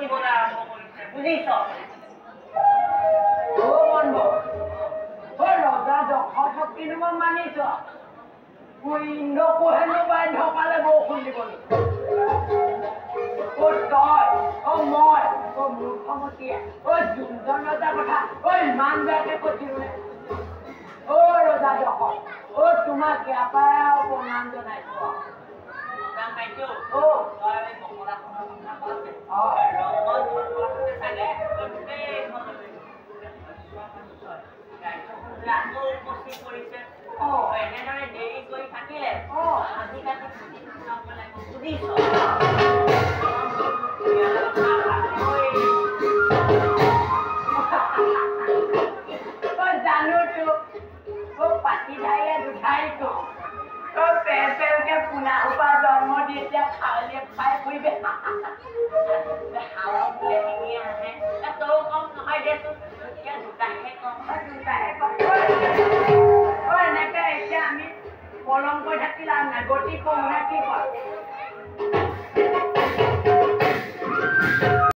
দিবলৈ আৰম্ভ কৰিছে বুজিছ বন্ধ ৰজা দখত কিন্তু মই মানিছ ইন্দ্ৰকোহেনো বাধ্য পালে বৰষুণ দিবলৈ তই মই মূৰ্খমতীয়ে যোনজন ৰজা কথা ইমান বেয়াকে কৈছিলো ৰজা দখত তোমাক ইয়াৰ পৰাই আৰু প্ৰণাম জনাইছো এনেদৰে দেৰি কৰি থাকিলে আজিকালি বুজিছ জানো পাতি ধাইয়ে দুঠাইতো পেলকে পোনা সোপা জন্ম দি এতিয়া খাৱলীয়ে খাই ফুৰিবে হাৱা বোলে শিঙি আহে তৌ কম নহয় দেচোন এতিয়া দুটাহে কম এনেকে এতিয়া আমি পলম কৰি থাকিলে গতি কৰো নে কি কৰো